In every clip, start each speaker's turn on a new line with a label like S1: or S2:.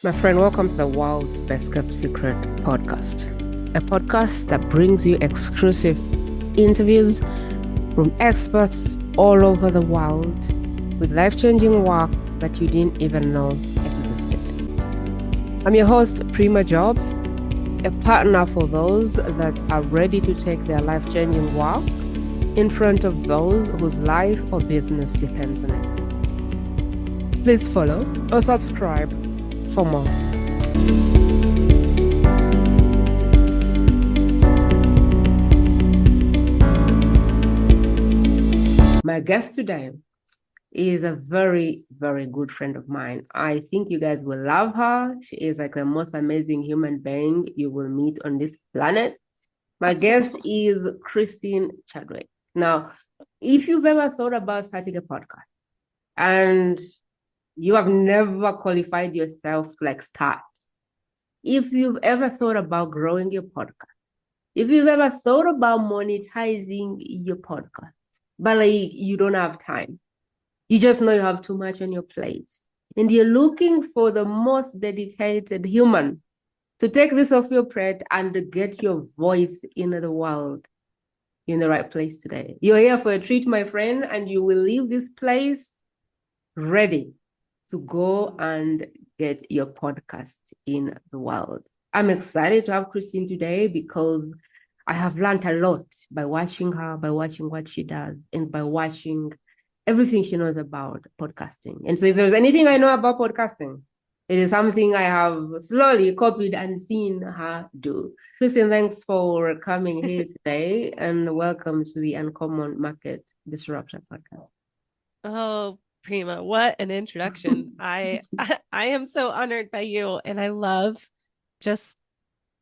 S1: My friend, welcome to the world's best kept secret podcast, a podcast that brings you exclusive interviews from experts all over the world with life-changing work that you didn't even know existed. I'm your host, Prima Jope, a partner for those that are ready to take their life-changing work in front of those whose life or business depends on it. Please follow or subscribe for more. My guest today is a very, very good friend of mine. I think you guys will love her. She is like the most amazing human being you will meet on this planet. My guest is Christine Chadwick. Now, if you've ever thought about starting a podcast and you have never qualified yourself to start, if you've ever thought about growing your podcast, if you've ever thought about monetizing your podcast, but you don't have time, you just know you have too much on your plate, and you're looking for the most dedicated human to take this off your plate and get your voice in the world, you're in the right place today. You're here for a treat, my friend, and you will leave this place ready to go and get your podcast in the world. I'm excited to have Christine today because I have learned a lot by watching her, by watching what she does, and by watching everything she knows about podcasting. And so if there's anything I know about podcasting, it is something I have slowly copied and seen her do. Christine, thanks for coming here today and welcome to the Uncommon Market Disruption Podcast.
S2: Oh, Prima, what an introduction. I am so honored by you, and I love just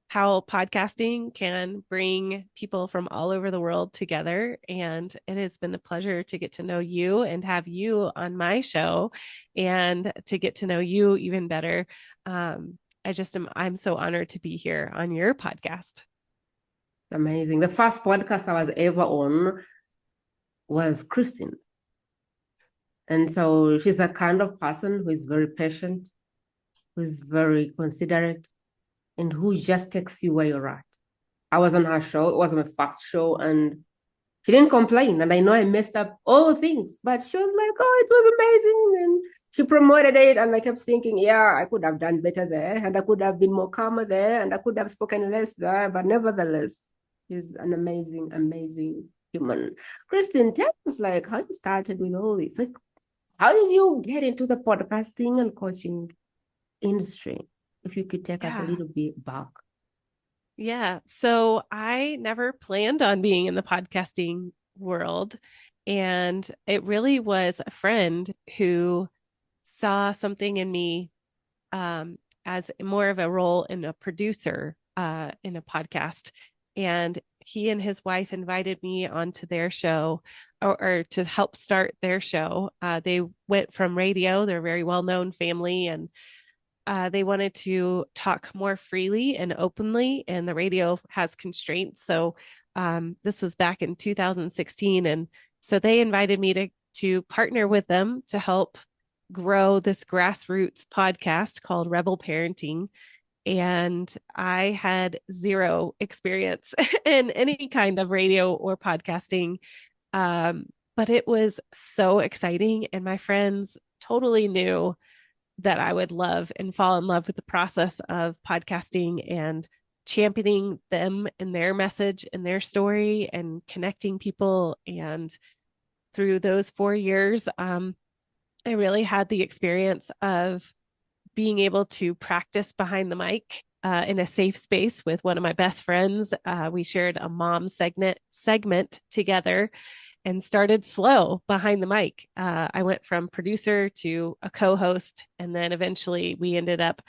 S2: how podcasting can bring people from all over the world together. And it has been a pleasure to get to know you and have you on my show and to get to know you even better. I'm so honored to be here on your podcast.
S1: Amazing. The first podcast I was ever on was Christine. And so she's the kind of person who is very patient, who is very considerate, and who just takes you where you're at. I was on her show. It was my first show, and she didn't complain. And I know I messed up all the things, but she was like, oh, it was amazing. And she promoted it. And I kept thinking, yeah, I could have done better there. And I could have been more calmer there. And I could have spoken less there. But nevertheless, she's an amazing, amazing human. Kristen, tell us how you started with all this. How did you get into the podcasting and coaching industry? If you could take us a little bit back.
S2: Yeah. So I never planned on being in the podcasting world. And it really was a friend who saw something in me as more of a role in a producer in a podcast. And he and his wife invited me onto their show or to help start their show. They went from radio, they're a very well-known family, and they wanted to talk more freely and openly, and the radio has constraints. So this was back in 2016. And so they invited me to partner with them to help grow this grassroots podcast called Rebel Parenting. And I had zero experience in any kind of radio or podcasting. But it was so exciting. And my friends totally knew that I would love and fall in love with the process of podcasting and championing them and their message and their story and connecting people. And through those 4 years, I really had the experience of being able to practice behind the mic in a safe space with one of my best friends. We shared a mom segment together and started slow behind the mic. I went from producer to a co-host, and then eventually we ended up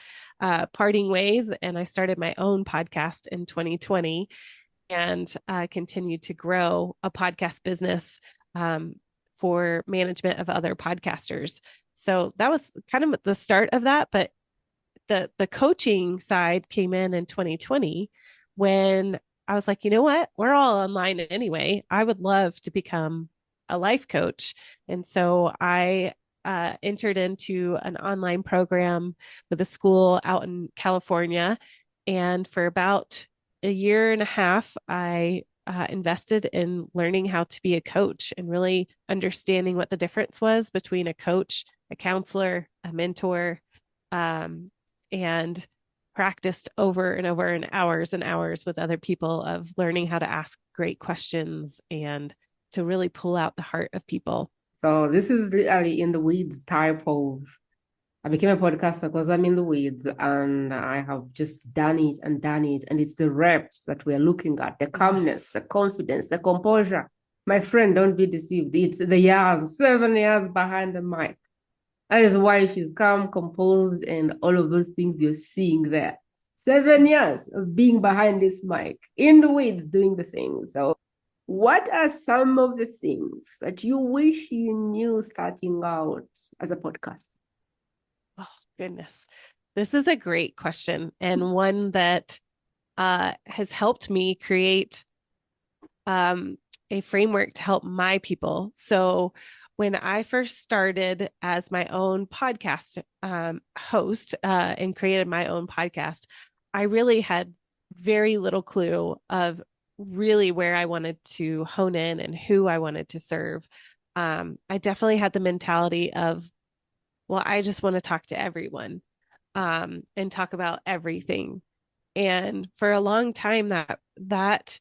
S2: parting ways, and I started my own podcast in 2020 and continued to grow a podcast business for management of other podcasters. So that was kind of the start of that. But the coaching side came in 2020 when I was like, you know what? We're all online anyway. I would love to become a life coach. And so I entered into an online program with a school out in California. And for about a year and a half, I invested in learning how to be a coach and really understanding what the difference was between a coach, a counselor, a mentor, and practiced over and over and hours with other people of learning how to ask great questions and to really pull out the heart of people.
S1: So this is literally in the weeds type of. I became a podcaster because I'm in the weeds and I have just done it and done it. And it's the reps that we're looking at, the calmness,
S2: Yes.
S1: the confidence, the composure. My friend, don't be deceived. It's the years, 7 years behind the mic. That is why she's calm, composed, and all of those things you're seeing there. 7 years of being behind this mic, in the weeds, doing the things. So, what are some of the things that you wish you knew starting out as a podcaster?
S2: Oh, goodness. This is a great question and one that has helped me create a framework to help my people. So, when I first started as my own podcast host and created my own podcast, I really had very little clue of really where I wanted to hone in and who I wanted to serve. I definitely had the mentality of, well, I just want to talk to everyone and talk about everything. And for a long time, that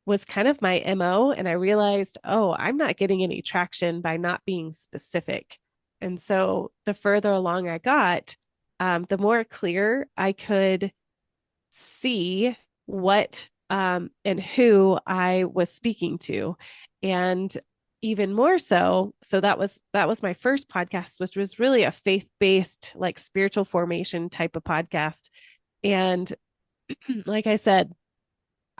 S2: was kind of my MO. And I realized, oh, I'm not getting any traction by not being specific. And so the further along I got, the more clear I could see what and who I was speaking to. And even more so, so that was my first podcast, which was really a faith-based, like spiritual formation type of podcast. And like I said,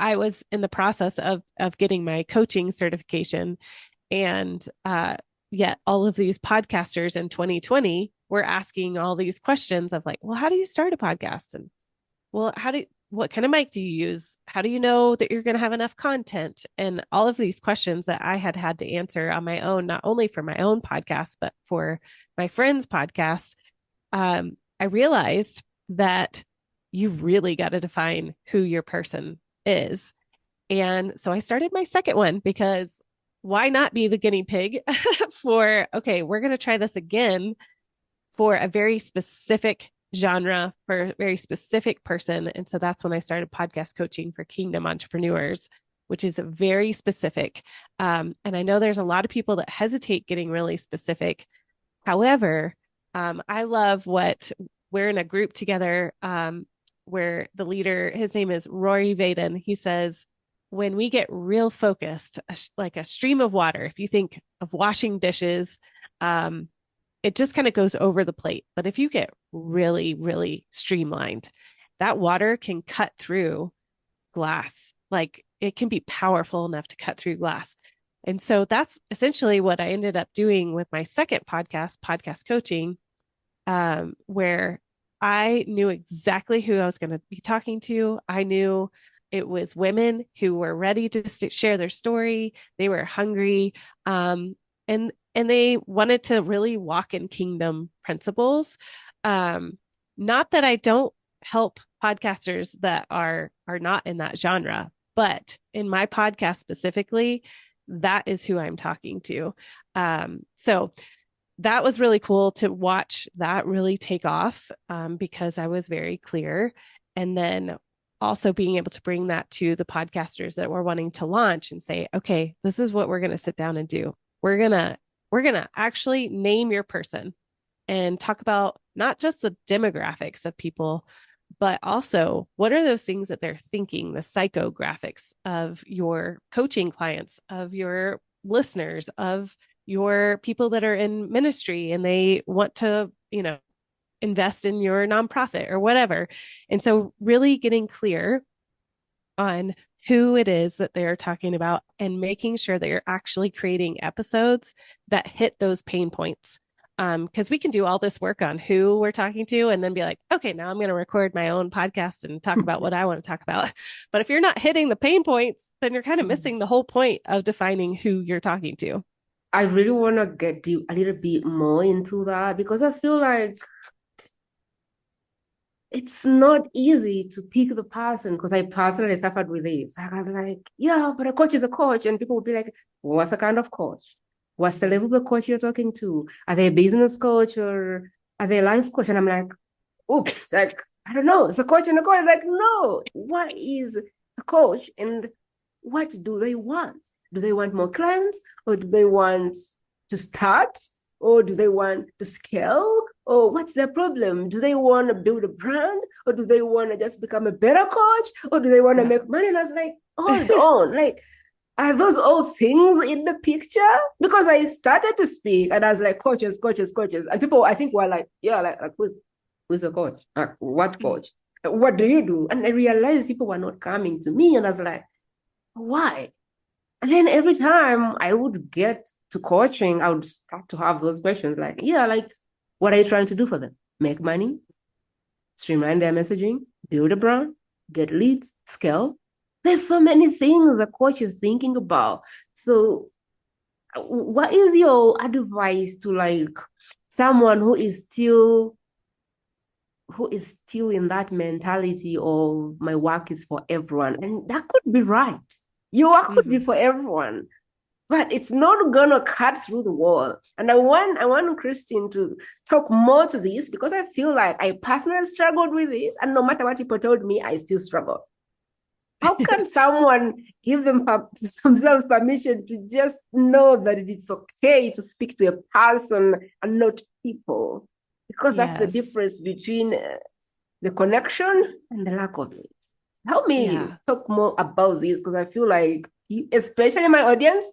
S2: I was in the process of getting my coaching certification, and yet all of these podcasters in 2020 were asking all these questions of like, well, how do you start a podcast? And well, what kind of mic do you use? How do you know that you're going to have enough content? And all of these questions that I had had to answer on my own, not only for my own podcast, but for my friends' podcast. I realized that you really got to define who your person is. And so I started my second one because why not be the guinea pig for, okay, we're going to try this again for a very specific genre, for a very specific person. And so that's when I started podcast coaching for Kingdom entrepreneurs, which is very specific. And I know there's a lot of people that hesitate getting really specific. However, I love what we're in a group together where the leader, his name is Rory Vaden. He says, when we get real focused, like a stream of water, if you think of washing dishes, it just kind of goes over the plate. But if you get really, really streamlined, that water can cut through glass. Like it can be powerful enough to cut through glass. And so that's essentially what I ended up doing with my second podcast, podcast coaching, where I knew exactly who I was going to be talking to. I knew it was women who were ready to share their story. They were hungry, and they wanted to really walk in kingdom principles. Not that I don't help podcasters that are not in that genre, but in my podcast specifically, that is who I'm talking to. So that was really cool to watch that really take off because I was very clear. And then also being able to bring that to the podcasters that were wanting to launch and say, okay, this is what we're going to sit down and do. We're going to actually name your person and talk about not just the demographics of people, but also what are those things that they're thinking, the psychographics of your coaching clients, of your listeners, of your people that are in ministry and they want to, invest in your nonprofit or whatever. And so really getting clear on who it is that they're talking about and making sure that you're actually creating episodes that hit those pain points. Because we can do all this work on who we're talking to and then be like, okay, now I'm going to record my own podcast and talk about what I want to talk about. But if you're not hitting the pain points, then you're kind of missing the whole point of defining who you're talking to.
S1: I really want to get deep, a little bit more into that because I feel like it's not easy to pick the person because I personally suffered with this. I was like, yeah, but a coach is a coach. And people would be like, what's the kind of coach? What's the level of the coach you're talking to? Are they a business coach or are they a life coach? And I'm like, oops, like, I don't know. It's a coach and a coach. Like, no, what is a coach and what do they want? Do they want more clients or do they want to start or do they want to scale? Or what's their problem? Do they want to build a brand or do they want to just become a better coach or do they want to
S2: Yeah.
S1: make money? And I was like, hold on, like, are those all things in the picture? Because I started to speak and I was like, coaches, coaches, coaches. And people, I think, were like, yeah, like who's a coach? Like, what
S2: Mm.
S1: coach? What do you do? And I realized people were not coming to me. And I was like, why? And then every time I would get to coaching, I would start to have those questions like, yeah, like, what are you trying to do for them? Make money, streamline their messaging, build a brand, get leads, scale. There's so many things a coach is thinking about. So, what is your advice to like someone who is still in that mentality of my work is for everyone? And that could be right. Your work could be
S2: Mhm.
S1: for everyone, but it's not gonna cut through the wall. And I want Christine to talk more to this because I feel like I personally struggled with this, and no matter what people told me, I still struggle. How can someone give themselves permission to just know that it's okay to speak to a person and not people? Because that's the
S2: Yes.
S1: difference between the connection and the lack of it. Help me
S2: Yeah.
S1: talk more about this because I feel like, especially my audience,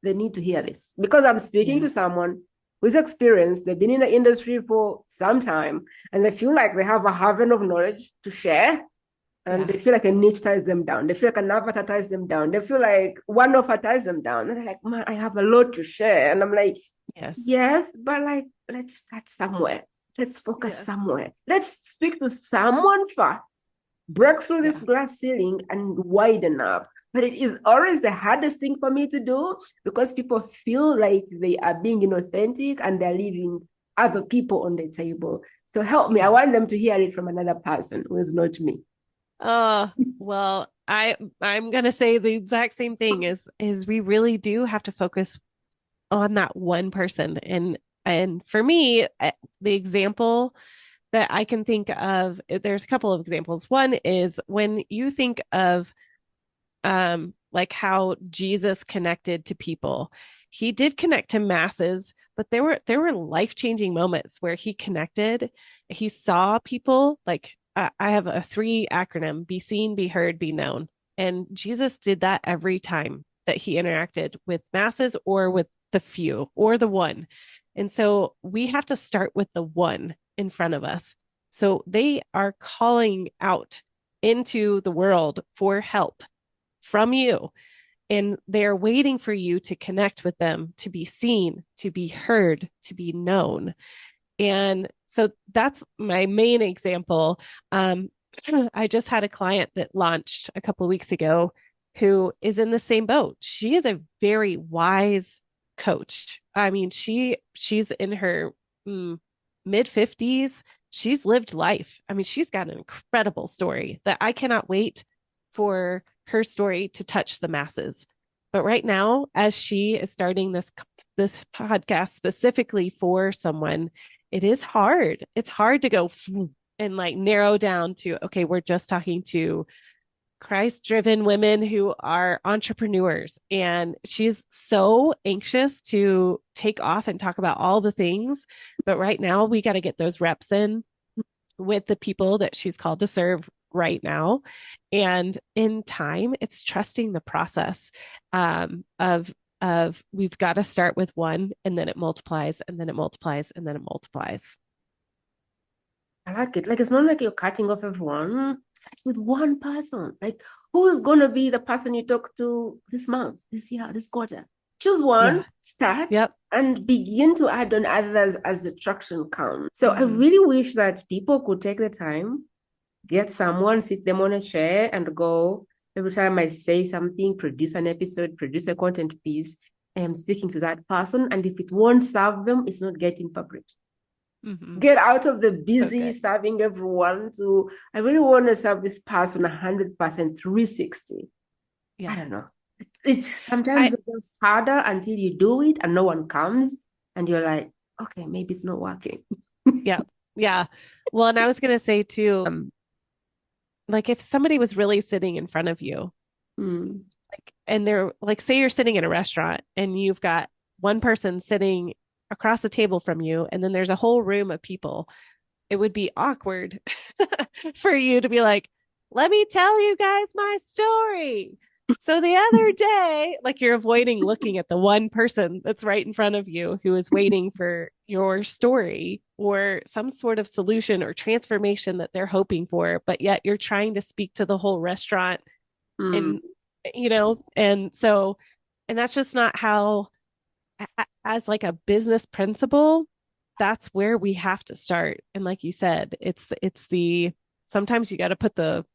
S1: they need to hear this because I'm speaking
S2: Yeah.
S1: to someone who's experienced, they've been in the industry for some time, and they feel like they have a haven of knowledge to share. And
S2: Yeah.
S1: they feel like a niche ties them down. They feel like an avatar ties them down. They feel like one offer ties them down. And they're like, man, I have a lot to share. And I'm like,
S2: Yes.
S1: yes, but like, let's start somewhere. Let's focus
S2: Yes.
S1: somewhere. Let's speak to someone first, break through this
S2: Yeah.
S1: glass ceiling and widen up. But it is always the hardest thing for me to do because people feel like they are being inauthentic and they're leaving other people on the table. So help me. I
S2: Yeah.
S1: want them to hear it from another person who is not me.
S2: Uh, well, I'm gonna say the exact same thing is we really do have to focus on that one person. And for me, the example that I can think of, there's a couple of examples. One is when you think of like how Jesus connected to people. He did connect to masses, but there were life-changing moments where he connected. He saw people like I have a three acronym: be seen, be heard, be known. And Jesus did that every time that he interacted with masses or with the few or the one. And so we have to start with the one in front of us. So they are calling out into the world for help from you. And they're waiting for you to connect with them, to be seen, to be heard, to be known. And so that's my main example. I just had a client that launched a couple of weeks ago who is in the same boat. She is a very wise coach. I mean, she's in her mid 50s. She's lived life. I mean, she's got an incredible story that I cannot wait for her story to touch the masses. But right now, as she is starting this podcast specifically for someone, it is hard. It's hard to go and like narrow down to, okay, we're just talking to Christ driven women who are entrepreneurs. And she's so anxious to take off and talk about all the things. But right now, we got to get those reps in with the people that she's called to serve right now. And in time, it's trusting the process of we've got to start with one and then it multiplies and then it multiplies and then it multiplies.
S1: I like it. Like it's not like you're cutting off everyone. Start with one person. Like who's gonna be the person you talk to this month, this year, this quarter? Choose one,
S2: Yeah.
S1: start,
S2: Yep.
S1: and begin to add on others as the traction comes. So I
S2: Mm-hmm.
S1: really wish that people could take the time, get someone, sit them on a chair, and go. Every time I say something, produce an episode, produce a content piece, I am speaking to that person. And if it won't serve them, it's not getting published.
S2: Mm-hmm.
S1: Get out of the
S2: So
S1: busy
S2: good.
S1: serving everyone to, I really want to serve this person 100% 360. I
S2: Yeah.
S1: don't know. It's
S2: I,
S1: sometimes it's harder until you do it and no one comes and you're like, okay, maybe it's not working.
S2: yeah. Yeah. Well, and I was going to say too, like if somebody was really sitting in front of you,
S1: Mm,
S2: like, and they're like, say you're sitting in a restaurant and you've got one person sitting across the table from you, and then there's a whole room of people, it would be awkward for you to be like, let me tell you guys my story. So the other day, like you're avoiding looking at the one person that's right in front of you who is waiting for your story or some sort of solution or transformation that they're hoping for, but yet you're trying to speak to the whole restaurant
S1: mm,
S2: and, and so, and that's just not how, as like a business principle, that's where we have to start. And like you said, it's the sometimes you got to put the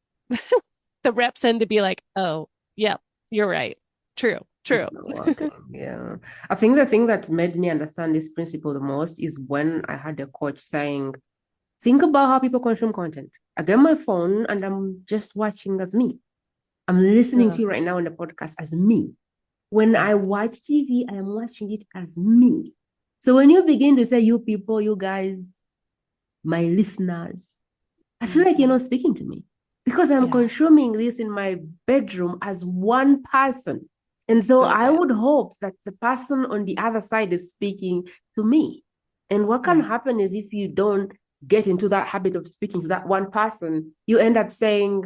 S2: the reps in to be like, oh, yeah, you're right. True, true.
S1: it's not working. Yeah. I think the thing that made me understand this principle the most is when I had a coach saying, think about how people consume content. I get my phone and I'm just watching as me. I'm listening to
S2: Ugh,
S1: you right now on the podcast as me. When
S2: yeah.
S1: I watch TV, I am watching it as me. So when you begin to say, you people, you guys, my listeners, I feel like you're
S2: Mm-hmm.
S1: not speaking to me because I'm
S2: Yeah.
S1: consuming this in my bedroom as one person. And so
S2: So
S1: I
S2: good.
S1: would hope that the person on the other side is speaking to me. And what can
S2: Yeah.
S1: happen is if you don't get into that habit of speaking to that one person, you end up saying,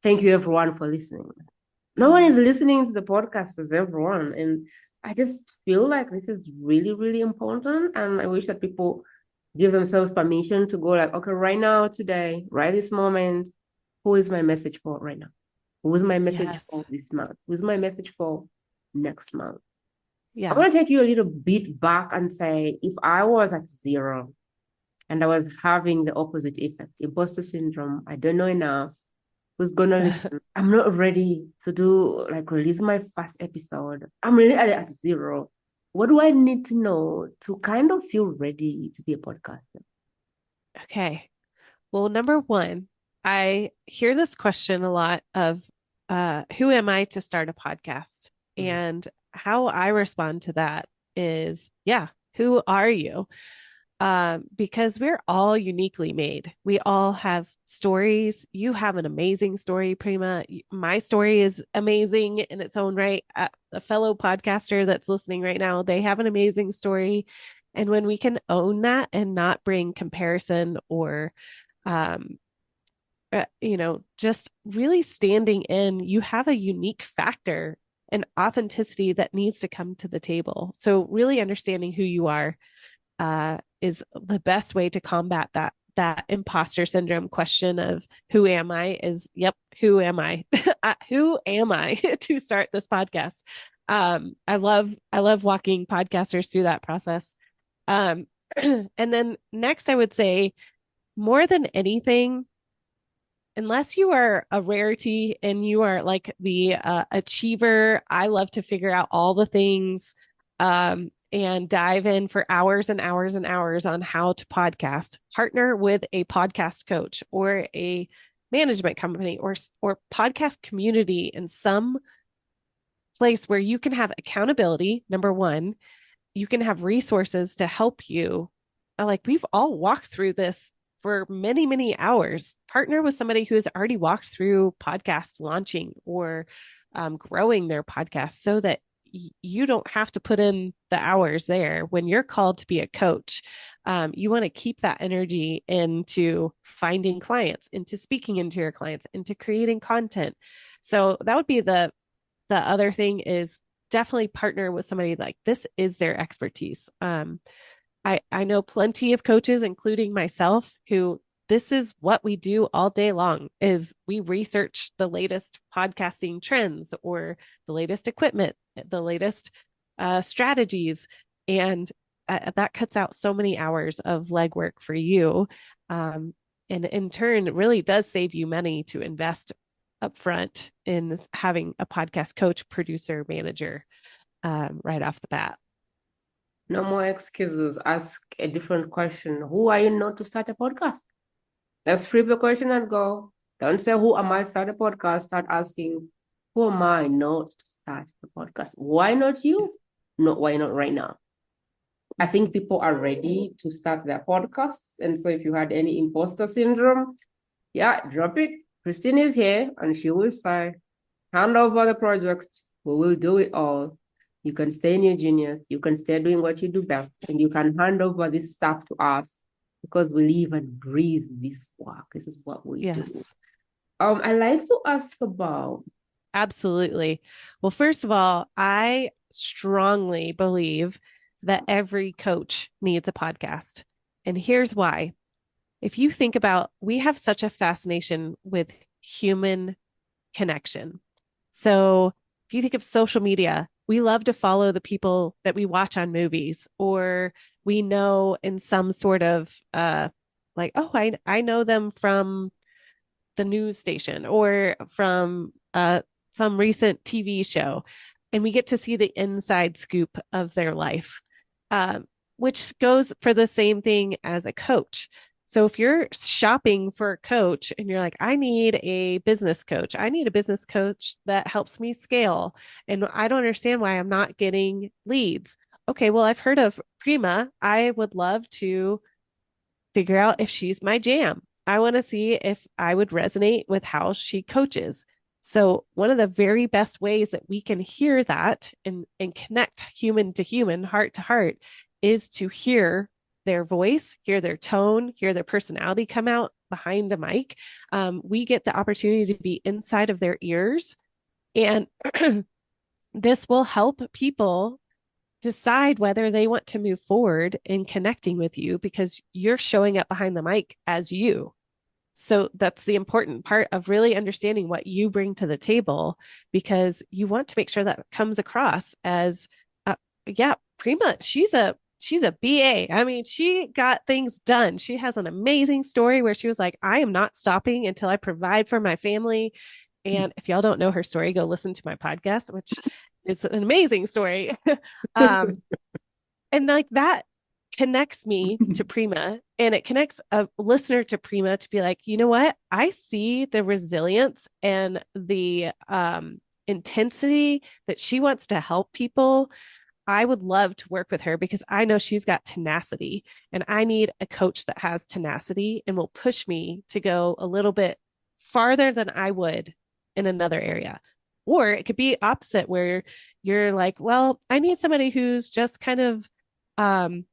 S1: thank you everyone for listening. No one
S2: Mm.
S1: is listening to the podcast as everyone. And I just feel like this is really, really important. And I wish that people give themselves permission to go like, okay, right now, today, right this moment, who is my message for right now? Who is my message
S2: Yes.
S1: for this month? Who is my message for next month? I
S2: Yeah.
S1: want to take you a little bit back and say, if I was at zero and I was having the opposite effect, imposter syndrome, I don't know enough, who's gonna listen? I'm not ready to do like release my first episode. I'm really at zero. What do I need to know to kind of feel ready to be a podcaster?
S2: Okay. Well, number one, I hear this question a lot of who am I to start a podcast?
S1: Mm.
S2: And how I respond to that is, yeah, who are you? Because we're all uniquely made. We all have stories. You have an amazing story, Prima. My story is amazing in its own right. A fellow podcaster that's listening right now, they have an amazing story. And when we can own that and not bring comparison or um, just really standing in, you have a unique factor and authenticity that needs to come to the table. So really understanding who you are is the best way to combat that imposter syndrome question of who am I is, yep, who am I? Who am I to start this podcast? I love walking podcasters through that process. Um, and then next, I would say more than anything, unless you are a rarity and you are like the achiever, I love to figure out all the things and dive in for hours and hours and hours on how to podcast. Partner with a podcast coach or a management company or podcast community in some place where you can have accountability. Number one, you can have resources to help you. Like we've all walked through this for many, many hours. Partner with somebody who has already walked through podcast launching or growing their podcast so that you don't have to put in the hours there. When you're called to be a coach, you want to keep that energy into finding clients, into speaking into your clients, into creating content. So that would be the other thing is definitely partner with somebody like this is their expertise. I know plenty of coaches, including myself, who this is what we do all day long is we research the latest podcasting trends or the latest equipment, the latest strategies. And that cuts out so many hours of legwork for you. And in turn, it really does save you money to invest upfront in having a podcast coach, producer, manager. right off the bat.
S1: No more excuses. Ask a different question. Who are you not to start a podcast? Let's flip the question and go. Don't say, who am I to start a podcast? Start asking, who am I not to start a podcast? Why not you? No, why not right now? I think people are ready to start their podcasts. And so if you had any imposter syndrome, yeah, drop it. Christine is here and she will say, hand over the project. We will do it all. You can stay in your genius. You can stay doing what you do best. And you can hand over this stuff to us because we live and breathe this work. This is what we
S2: Yes,
S1: do. I like to ask about.
S2: absolutely. Well, first of all, I strongly believe that every coach needs a podcast. And here's why. If you think about, we have such a fascination with human connection. So if you think of social media, we love to follow the people that we watch on movies, or we know in some sort of like, oh, I know them from the news station or from some recent TV show, and we get to see the inside scoop of their life, which goes for the same thing as a coach. So if you're shopping for a coach and you're like, I need a business coach, I need a business coach that helps me scale, and I don't understand why I'm not getting leads. Okay, well, I've heard of Prima. I would love to figure out if she's my jam. I want to see if I would resonate with how she coaches. So, one of the very best ways that we can hear that and connect human to human, heart to heart, is to hear their voice, hear their tone, hear their personality come out behind a mic. We get the opportunity to be inside of their ears. And this will help people decide whether they want to move forward in connecting with you because you're showing up behind the mic as you. So that's the important part of really understanding what you bring to the table, because you want to make sure that comes across as, yeah, Prima, she's a BA. I mean, she got things done. She has an amazing story where she was like, I am not stopping until I provide for my family. And if y'all don't know her story, go listen to my podcast, which is an amazing story. um, and like that connects me to Prima, and it connects a listener to Prima to be like, you know what? I see the resilience and the intensity that she wants to help people. I would love to work with her because I know she's got tenacity, and I need a coach that has tenacity and will push me to go a little bit farther than I would in another area. Or it could be opposite where you're like, well, I need somebody who's just kind of um,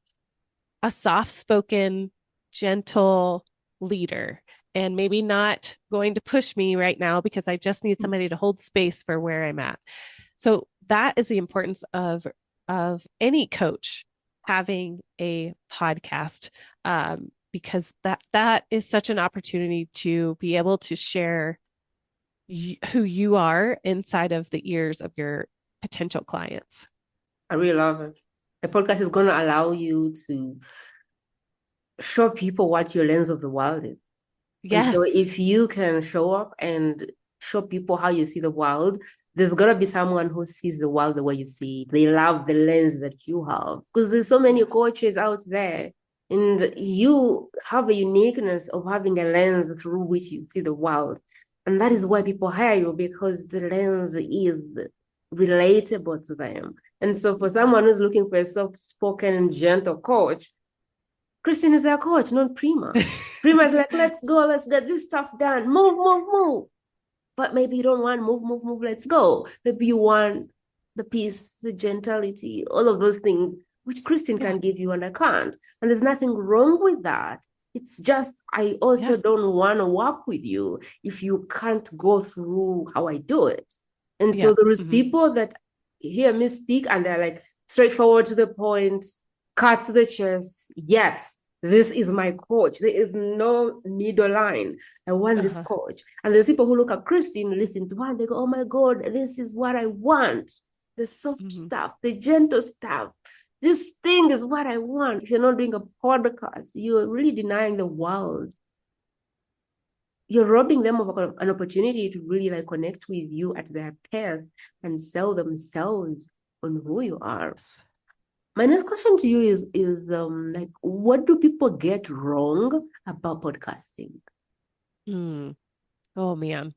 S2: a soft spoken, gentle leader, and maybe not going to push me right now because I just need somebody to hold space for where I'm at. So that is the importance of any coach having a podcast, because that is such an opportunity to be able to share who you are inside of the ears of your potential clients.
S1: I really love it. The podcast is going to allow you to show people what your lens of the world is. And so
S2: Yes.
S1: if you can show up and show people how you see the world, there's gonna be someone who sees the world the way you see it. They love the lens that you have. Because there's so many coaches out there. And you have a uniqueness of having a lens through which you see the world. And that is why people hire you, because the lens is relatable to them. And so for someone who's looking for a soft-spoken and gentle coach, Christine is their coach, not Prima. Prima is like, let's go, let's get this stuff done. Move, move, move. But maybe you don't want move, move, move, let's go. Maybe you want the peace, the gentility, all of those things, which Christine
S2: Yeah.
S1: can give you and I can't. And there's nothing wrong with that. It's just, I also don't want to work with you if you can't go through how I do it. And
S2: Yeah.
S1: so there is
S2: Mm-hmm.
S1: people that hear me speak and they're like straightforward to the point, cut to the chase. Yes, this is my coach. There is no middle line. I want this
S2: Uh-huh.
S1: coach. And there's people who look at Christine, listen to her, and they go, oh my God, this is what I want. The soft
S2: Mm-hmm.
S1: stuff, the gentle stuff. This thing is what I want. If you're not doing a podcast, you're really denying the world. You're robbing them of an opportunity to really like connect with you at their path and sell themselves. on who you are. My next question to you is like, what do people get wrong about podcasting?
S2: Hmm. Oh man.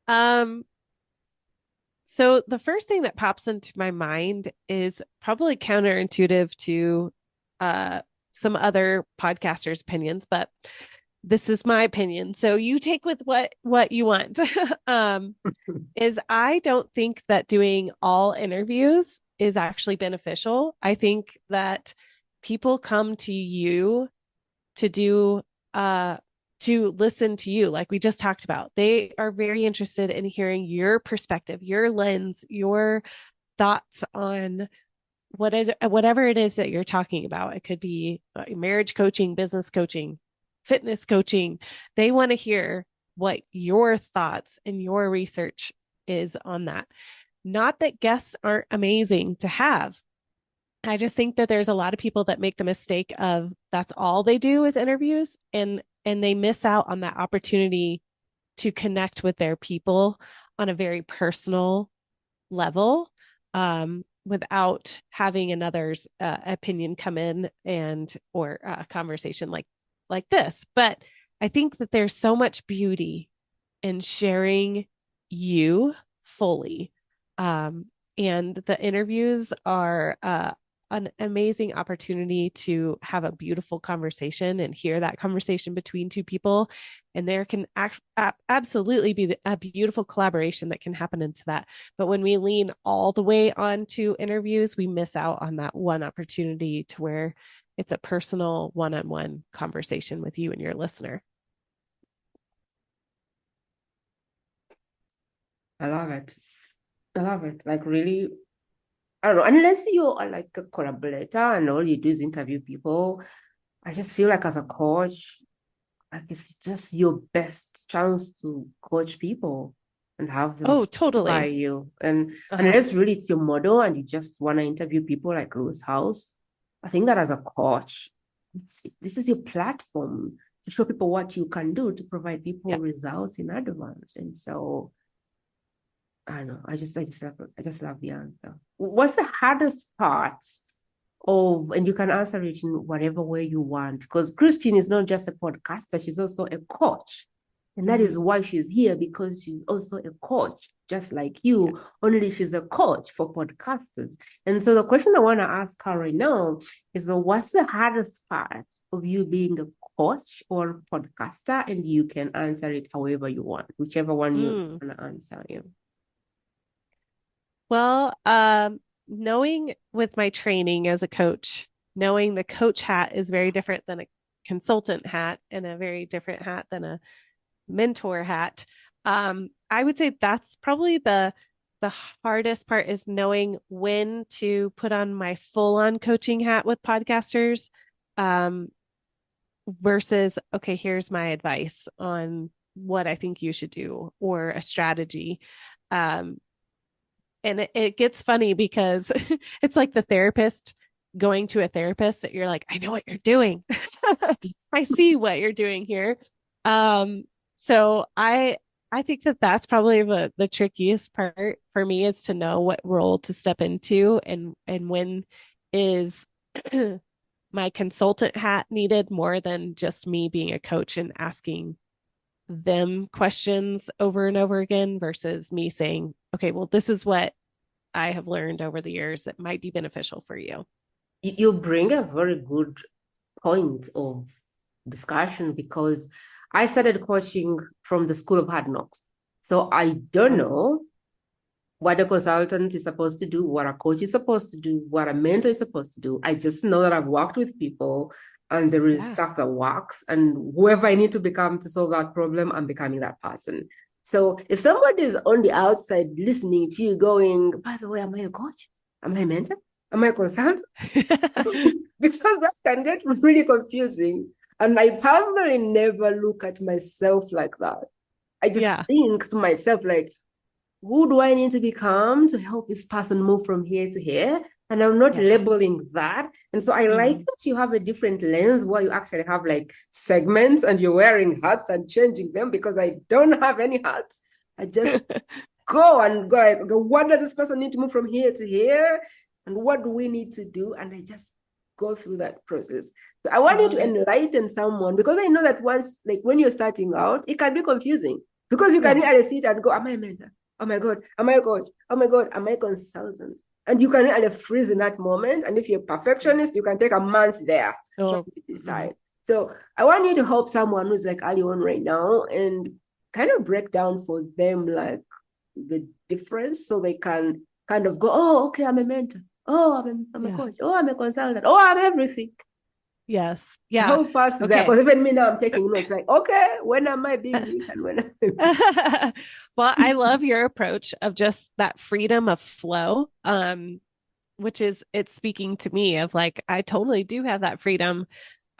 S2: Um, so the first thing that pops into my mind is probably counterintuitive to uh some other podcasters' opinions, but this is my opinion. So you take with what you want. Um, is I don't think that doing all interviews is actually beneficial. I think that people come to you to do to listen to you like we just talked about. They are very interested in hearing your perspective, your lens, your thoughts on whatever it is that you're talking about. It could be marriage coaching, business coaching, fitness coaching. They want to hear what your thoughts and your research is on that. Not that guests aren't amazing to have. I just think that there's a lot of people that make the mistake of that's all they do is interviews, and they miss out on that opportunity to connect with their people on a very personal level, without having another's opinion come in and or a conversation like this. But I think that there's so much beauty in sharing you fully. Um, and the interviews are an amazing opportunity to have a beautiful conversation and hear that conversation between two people. And there can absolutely be a beautiful collaboration that can happen into that. But when we lean all the way onto interviews, we miss out on that one opportunity to where it's a personal one-on-one conversation with you and your listener.
S1: I love it. I love it. Like really, I don't know, unless you are like a collaborator and all you do is interview people, I just feel like as a coach, like it's just your best chance to coach people and have them
S2: Oh,
S1: by
S2: totally.
S1: you. And
S2: Uh-huh.
S1: unless really it's your model and you just want to interview people like Lewis House, I think that as a coach, this is your platform to show people what you can do to provide people
S2: Yeah.
S1: results in advance. And so I don't know. I just love the answer. What's the hardest part of, and you can answer it in whatever way you want, because Christine is not just a podcaster, she's also a coach. And that
S2: Mm-hmm.
S1: is why she's here, because she's also a coach, just like
S2: Yeah.
S1: you, only she's a coach for podcasters. And so the question I want to ask her right now is what's the hardest part of you being a coach or podcaster? And you can answer it however you want, whichever one you
S2: Mm.
S1: want to answer. Yeah.
S2: Well, knowing with my training as a coach, knowing the coach hat is very different than a consultant hat and a very different hat than a mentor hat. I would say that's probably the hardest part is knowing when to put on my full on coaching hat with podcasters, um, versus, okay, here's my advice on what I think you should do or a strategy. Um, and it gets funny because it's like the therapist going to a therapist that you're like, I know what you're doing. I see what you're doing here. Um, so I think that that's probably the trickiest part for me is to know what role to step into and when is my consultant hat needed more than just me being a coach and asking them questions over and over again versus me saying, okay, well, this is what I have learned over the years that might be beneficial for you.
S1: You bring a very good point of discussion, because I started coaching from the School of Hard Knocks. So I don't
S2: Oh,
S1: know what a consultant is supposed to do, what a coach is supposed to do, what a mentor is supposed to do. I just know that I've worked with people and there is
S2: yeah.
S1: stuff that works. And whoever I need to become to solve that problem, I'm becoming that person. So if somebody is on the outside listening to you going, by the way, am I a coach? Am I a mentor? Am I a consultant? Because that can get really confusing. And I personally never look at myself like that. I just
S2: Yeah.
S1: think to myself, like, who do I need to become to help this person move from here to here? And I'm not
S2: Yeah.
S1: labeling that. And so I like
S2: Mhm.
S1: that you have a different lens where you actually have like segments and you're wearing hats and changing them, because I don't have any hats. I just go and go, like, okay, what does this person need to move from here to here? And what do we need to do? And I just go through that process. So I
S2: I
S1: want you
S2: love
S1: to
S2: it.
S1: enlighten someone, because I know that once, like when you're starting out, it can be confusing because you can
S2: Yeah.
S1: either sit and go, am I a mentor? Oh my God, am I a coach? Oh my God, am I a consultant? And you can either freeze in that moment. And if you're a perfectionist, you can take a month there trying
S2: Oh,
S1: to
S2: mhm.
S1: decide. So I want you to help someone who's like early on right now and kind of break down for them like the difference so they can kind of go, oh, okay, I'm a mentor. Oh, I'm a
S2: Yeah.
S1: coach. Oh, I'm a consultant. Oh, I'm everything.
S2: Yes. Yeah.
S1: Help us there.
S2: Okay.
S1: Because even me now, I'm taking notes like, okay, when am I being this and when am I being
S2: Well, I love your approach of just that freedom of flow. Which is it's speaking to me of like I totally do have that freedom.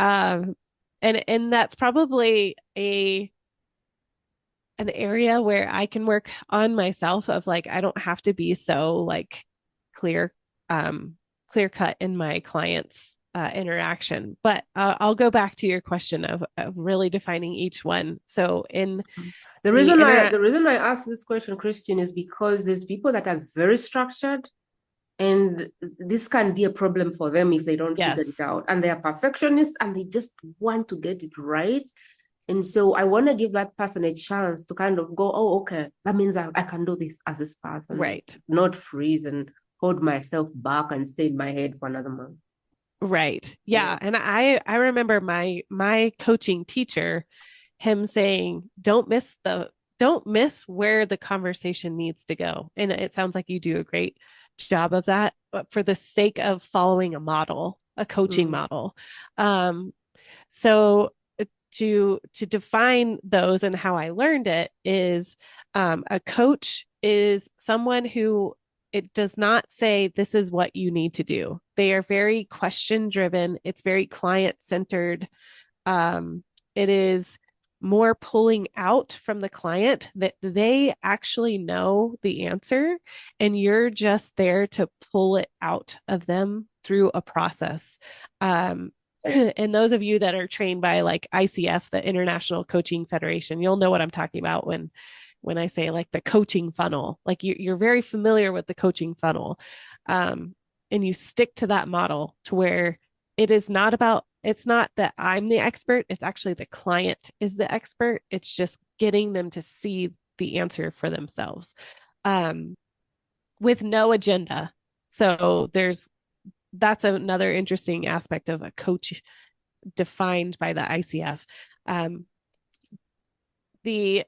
S2: Um, and that's probably a an area where I can work on myself of like I don't have to be so like clear clear cut in my clients interaction. But I'll go back to your question of really defining each one. So in
S1: The
S2: the
S1: reason I
S2: interact,
S1: the reason I ask this question, Christian, is because there's people that are very structured, and this can be a problem for them if they don't figure it
S2: yes.
S1: out. And they are perfectionists and they just want to get it right. And so I want to give that person a chance to kind of go, oh, okay, that means I can do this as this person,
S2: Right.
S1: not freeze and hold myself back and stay in my head for another month.
S2: Right.
S1: Yeah.
S2: Yeah. And I remember my coaching teacher, him saying, don't miss where the conversation needs to go. And it sounds like you do a great job of that, but for the sake of following a model, a coaching
S1: Mm.
S2: model. Um, so to define those and how I learned it is a coach is someone who it does not say this is what you need to do. They are very question driven. It's very client centered. It is more pulling out from the client that they actually know the answer and you're just there to pull it out of them through a process. And those of you that are trained by like ICF, the International Coaching Federation, you'll know what I'm talking about when I say like the coaching funnel. Like you're very familiar with the coaching funnel, um, and you stick to that model to where it is not about. It's not that I'm the expert. It's actually the client is the expert. It's just getting them to see the answer for themselves, um, with no agenda. So that's another interesting aspect of a coach defined by the ICF. Um, the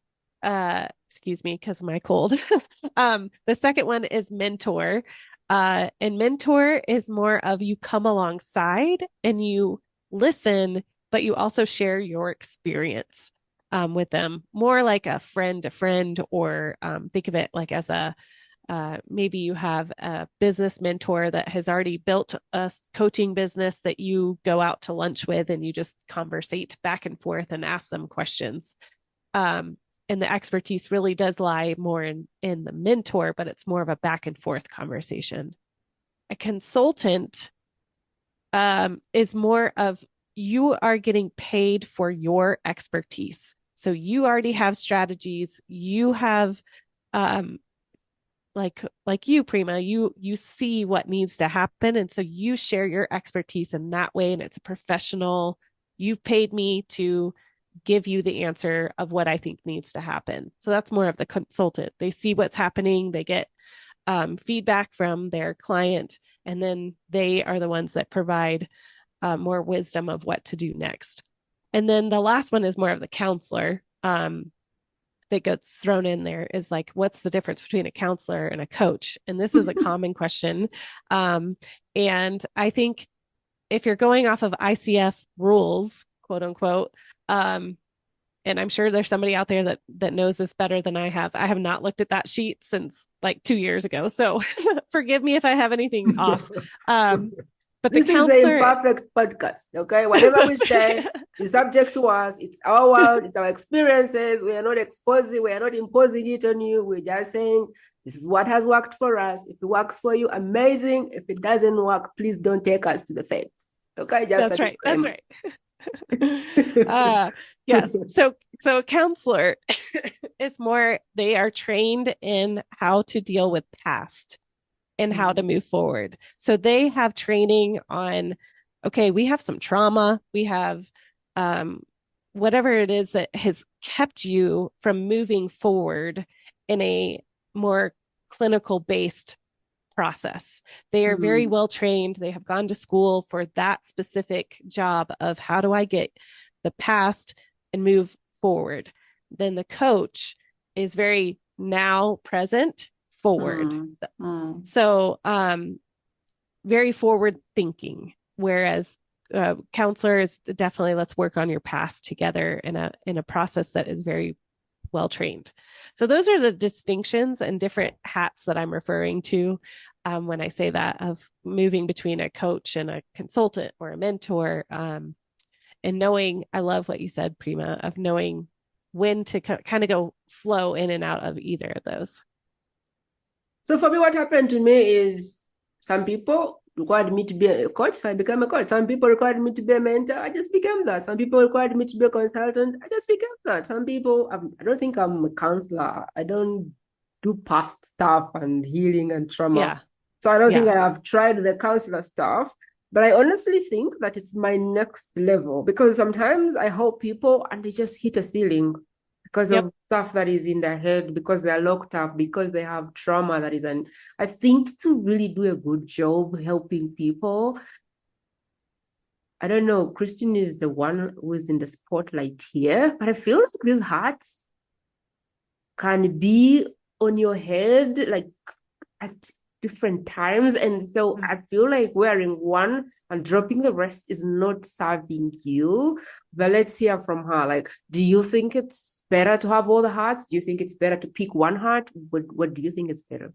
S2: excuse me because of my cold. The second one is mentor. And mentor is more of you come alongside and you listen, but you also share your experience with them, more like a friend, or think of it like as a maybe you have a business mentor that has already built a coaching business that you go out to lunch with and you just conversate back and forth and ask them questions. Um, and the expertise really does lie more in the mentor, but it's more of a back and forth conversation. A consultant is more of you are getting paid for your expertise. So you already have strategies, you have um, like you, Prima, you see what needs to happen, and so you share your expertise in that way, and it's a professional. You've paid me to give you the answer of what I think needs to happen. So that's more of the consultant. They see what's happening, they get feedback from their client, and then they are the ones that provide more wisdom of what to do next. And then the last one is more of the counselor. That gets thrown in there is like, what's the difference between a counselor and a coach? And this is a common question. Um, and I think if you're going off of ICF rules, quote unquote, um, and I'm sure there's somebody out there that knows this better than I have. I have not looked at that sheet since like 2 years ago, so forgive me if I have anything off. Um, but the
S1: This is the
S2: counselor,
S1: imperfect podcast, okay? Whatever we
S2: that's
S1: say is subject to us. It's our world, it's our experiences. We are not exposing, we are not imposing it on you. We're just saying this is what has worked for us. If it works for you, amazing. If it doesn't work, please don't take us to the fence. Okay, just a
S2: that's right. That's
S1: disclaimer.
S2: right. uh yes. So a counselor is more, they are trained in how to deal with past and how to
S1: Mm,
S2: move forward. So they have training on, okay, we have some trauma, we have um, whatever it is that has kept you from moving forward in a more clinical based process. They are very
S1: mm,
S2: well trained. They have gone to school for that specific job of how do I get the past and move forward. Then the coach is very now present forward.
S1: mm, mm.
S2: So, very forward thinking, whereas counselor is definitely, let's work on your past together in a process that is very well trained. So those are the distinctions and different hats that I'm referring to when I say that, of moving between a coach and a consultant or a mentor, and knowing, I love what you said, Prima, of knowing when to kind of go flow in and out of either of those.
S1: So for me, what happened to me is some people required me to be a coach, so I became a coach. Some people required me to be a mentor, I just became that. Some people required me to be a consultant, I just became that. Some people, I don't think I'm a counselor. I don't do past stuff and healing and trauma.
S2: Yeah.
S1: So I don't think
S2: Yeah.
S1: I have tried the counselor stuff. But I honestly think that it's my next level because sometimes I help people and they just hit a ceiling because
S2: Yep.
S1: of stuff that is in their head, because they're locked up, because they have trauma that is an. I think to really do a good job helping people, I don't know, Christian is the one who is in the spotlight here, but I feel like these hearts can be on your head like at different times. And so I feel like wearing one and dropping the rest is not serving you. But let's hear from her. Like, do you think it's better to have all the hearts? Do you think it's better to pick one heart? What do you think is better?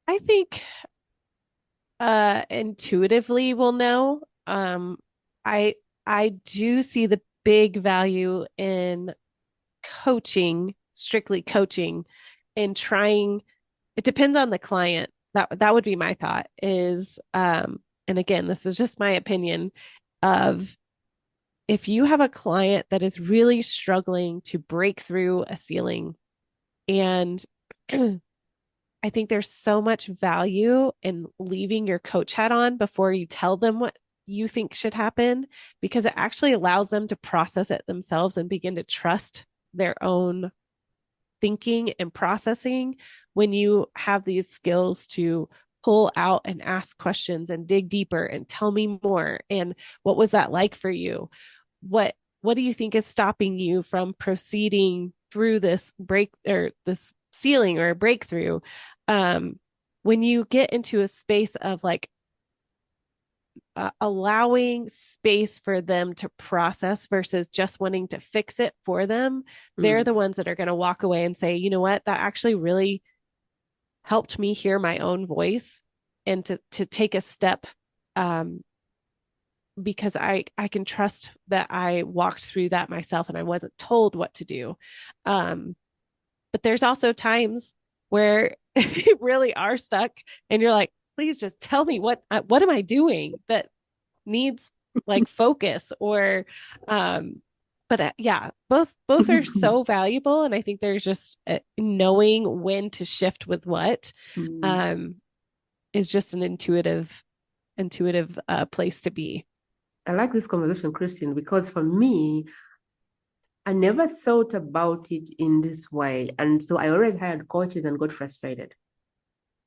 S2: I think intuitively will know. I I do see the big value in coaching, strictly coaching, and trying. It depends on the client. That would be my thought is, and again, this is just my opinion of, if you have a client that is really struggling to break through a ceiling, and I think there's so much value in leaving your coach hat on before you tell them what you think should happen, because it actually allows them to process it themselves and begin to trust their own thinking and processing when you have these skills to pull out and ask questions and dig deeper and tell me more. And what was that like for you? What do you think is stopping you from proceeding through this break or this ceiling or a breakthrough? um when you get into a space of like allowing space for them to process versus just wanting to fix it for them, they're
S1: Mm,
S2: the ones that are going to walk away and say, you know what, that actually really helped me hear my own voice and to take a step, um, because I can trust that I walked through that myself and I wasn't told what to do. Um, but there's also times where you really are stuck and you're like, please just tell me what am I doing that needs like focus or but yeah, both are so valuable, and I think there's just knowing when to shift with what
S1: mm.
S2: um is just an intuitive place to be.
S1: I like this conversation, Christian, because for me, I never thought about it in this way. And so I always hired coaches and got frustrated.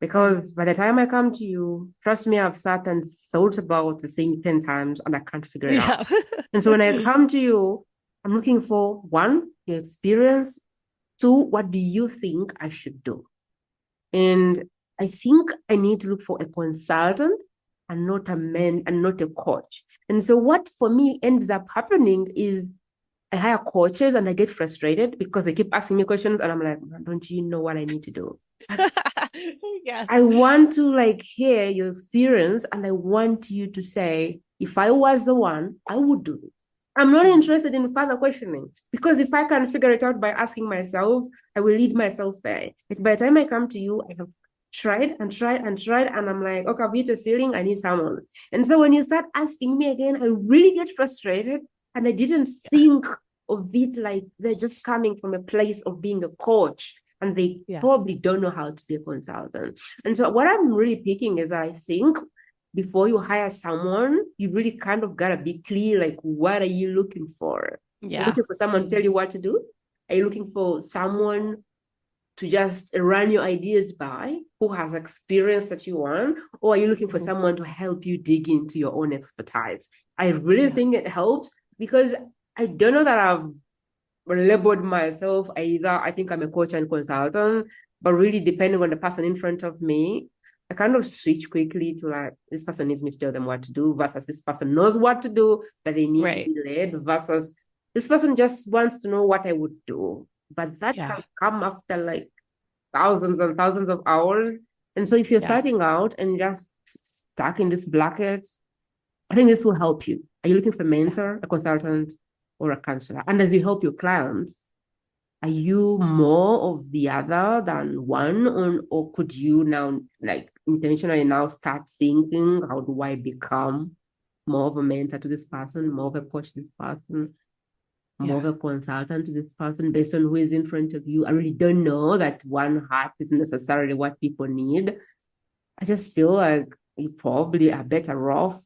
S1: Because by the time I come to you, trust me, I've sat and thought about the thing 10 times and I can't figure it out.
S2: Yeah.
S1: And so when I come to you, I'm looking for one, your experience, two, what do you think I should do? And I think I need to look for a consultant and not a man and not a coach. And so what for me ends up happening is I hire coaches and I get frustrated because they keep asking me questions and I'm like, don't you know what I need to do?
S2: Yes.
S1: I want to like hear your experience and I want you to say, if I was the one, I would do this. I'm not
S2: Mhm.
S1: interested in further questioning because if I can figure it out by asking myself, I will lead myself there. Like by the time I come to you, I have tried and tried and tried. And I'm like, okay, I've hit a ceiling. I need someone. And so when you start asking me again, I really get frustrated. And I didn't
S2: Yeah.
S1: think of it like they're just coming from a place of being a coach and they
S2: Yeah.
S1: probably don't know how to be a consultant. And so what I'm really picking is I think before you hire someone, you really kind of gotta be clear, like, what are you looking for? Are you
S2: Yeah.
S1: looking for someone to tell
S2: Mhm.
S1: you what to do? Are you looking for someone to just run your ideas by who has experience that you want? Or are you looking for
S2: Mhm.
S1: someone to help you dig into your own expertise? I really
S2: Yeah.
S1: think it helps because I don't know that I've labeled myself either. I think I'm a coach and consultant, but really depending on the person in front of me, I kind of switch quickly to like, this person needs me to tell them what to do versus this person knows what to do, but they need to
S2: Right.
S1: be led versus this person just wants to know what I would do. But that
S2: Yeah.
S1: has come after like thousands and thousands of hours. And so if you're
S2: Yeah.
S1: starting out and just stuck in this bracket, I think this will help you. Are you looking for a
S2: Yeah.
S1: mentor, a consultant, or a counselor? And as you help your clients, are you more of the other than one, or could you now like intentionally now start thinking, how do I become more of a mentor to this person, more of a coach to this person, more
S2: Yeah.
S1: of a consultant to this person based on who is in front of you? I really don't know that one heart is necessarily what people need. I just feel like you probably are better off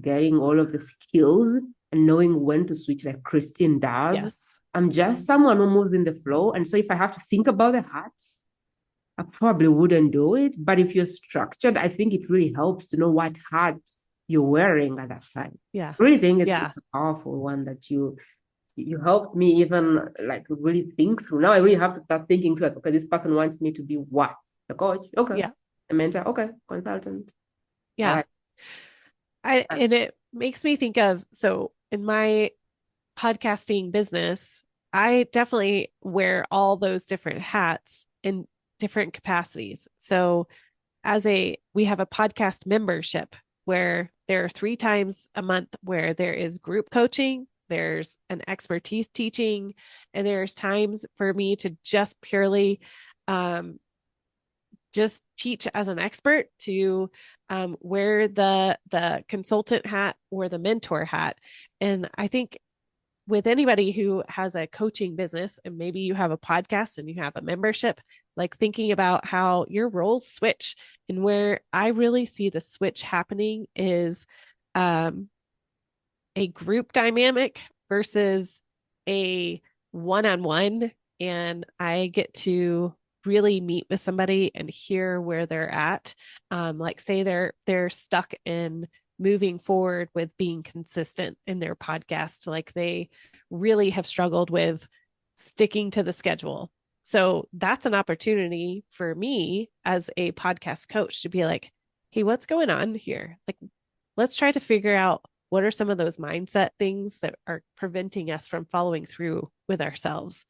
S1: getting all of the skills and knowing when to switch, like Christine does.
S2: Yes.
S1: I'm
S2: Hmm.
S1: just someone who moves in the flow. And so if I have to think about the hats, I probably wouldn't do it. But if you're structured, I think it really helps to know what hat you're wearing at that time.
S2: Yeah.
S1: I really think it's
S2: Yeah.
S1: a powerful one that you helped me even like really think through. Now I really have to start thinking through, like, okay, this person wants me to be what? A coach? Okay.
S2: Yeah.
S1: A mentor? Okay. Consultant. I
S2: Yeah.
S1: like that.
S2: And it makes me think of, so in my podcasting business, I definitely wear all those different hats in different capacities. So we have a podcast membership where there are 3 times a month where there is group coaching, there's an expertise teaching, and there's times for me to just purely um, just teach as an expert, to wear the consultant hat or the mentor hat. And I think with anybody who has a coaching business, and maybe you have a podcast and you have a membership, like thinking about how your roles switch. And where I really see the switch happening is um, a group dynamic versus a one-on-one. And I get to really meet with somebody and hear where they're at. Like say they're stuck in moving forward with being consistent in their podcast. Like they really have struggled with sticking to the schedule. So that's an opportunity for me as a podcast coach to be like, hey, what's going on here? Like, let's try to figure out what are some of those mindset things that are preventing us from following through with ourselves.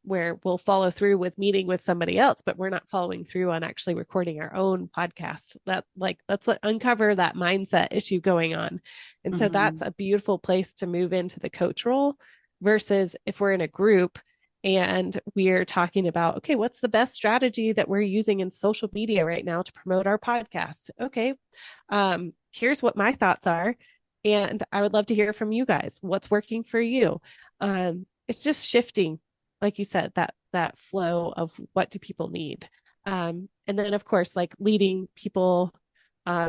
S2: Where we'll follow through with meeting with somebody else, but we're not following through on actually recording our own podcast. That like let's uncover that mindset issue going on. And so that's
S1: Mhm.
S2: a beautiful place to move into the coach role versus if we're in a group and we're talking about, okay, what's the best strategy that we're using in social media right now to promote our podcast? Okay, here's what my thoughts are. And I would love to hear from you guys. What's working for you? It's just shifting, like you said, that flow of what do people need. And then of course, like leading people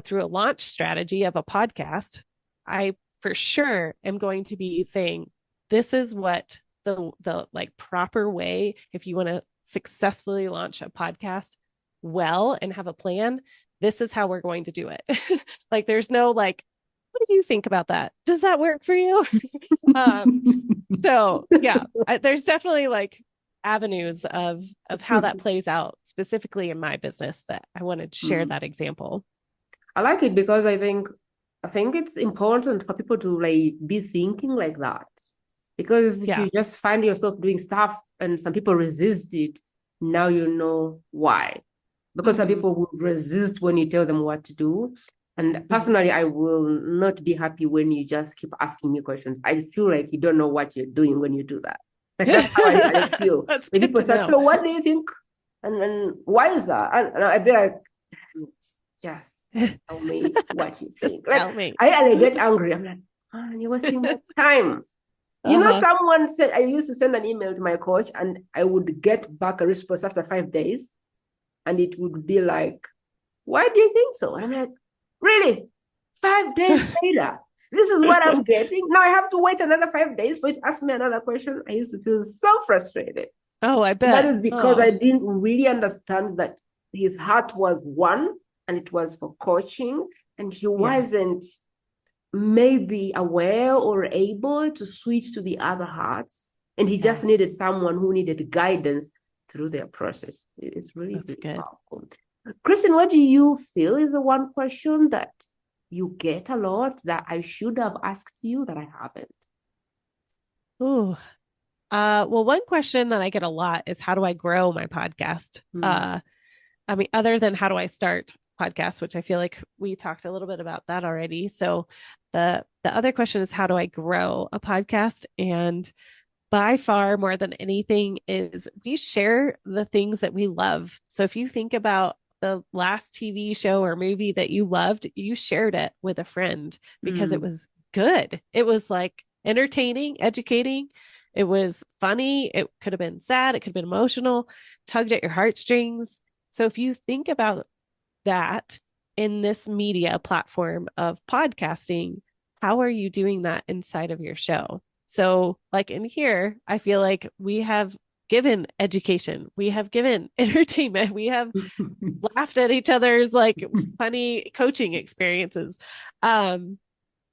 S2: through a launch strategy of a podcast, I for sure am going to be saying, this is what the like proper way, if you want to successfully launch a podcast well and have a plan, this is how we're going to do it. Like there's no like, what do you think about that? Does that work for you? um, so yeah, there's definitely like avenues of how that plays out specifically in my business that I wanted to share
S1: Mm.
S2: that example.
S1: I like it because I think it's important for people to like be thinking like that. Because if
S2: Yeah.
S1: you just find yourself doing stuff and some people resist it, now you know why. Because some
S2: Hmm.
S1: people will resist when you tell them what to do. And
S2: Hmm.
S1: personally, I will not be happy when you just keep asking me questions. I feel like you don't know what you're doing when you do that. Like that's how I feel.
S2: That's
S1: When
S2: good
S1: people
S2: to
S1: start,
S2: know.
S1: so what do you think? And why is that? And I'd be like, just tell me what you
S2: Just
S1: think. Like,
S2: tell me.
S1: I get angry. I'm like, man, you're wasting my time.
S2: Uh-huh.
S1: Someone said, I used to send an email to my coach and I would get back a response after 5 days. And it would be like, why do you think so? And I'm like, really? 5 days later, this is what I'm getting. Now I have to wait another 5 days for you to ask me another question. I used to feel so frustrated.
S2: Oh, I
S1: And that
S2: bet.
S1: is because I
S2: Oh,
S1: didn't really understand that his heart was one and it was for coaching. And he
S2: yeah.
S1: wasn't maybe aware or able to switch to the other hearts. And he
S2: Yeah.
S1: just needed someone who needed guidance through their process. It's really,
S2: That's
S1: really
S2: good.
S1: powerful. Kristen, what do you feel is the one question that you get a lot that I should have asked you that I haven't?
S2: Ooh. Well, one question that I get a lot is how do I grow my podcast?
S1: Hmm.
S2: I mean, other than how do I start podcasts, which I feel like we talked a little bit about that already. So the other question is how do I grow a podcast? And by far more than anything is we share the things that we love. So if you think about the last TV show or movie that you loved, you shared it with a friend because it
S1: Hmm.
S2: was good. It was like entertaining, educating. It was funny. It could have been sad. It could have been emotional, tugged at your heartstrings. So if you think about that in this media platform of podcasting, how are you doing that inside of your show? So, like in here, I feel like we have given education, we have given entertainment, we have laughed at each other's like funny coaching experiences. Um,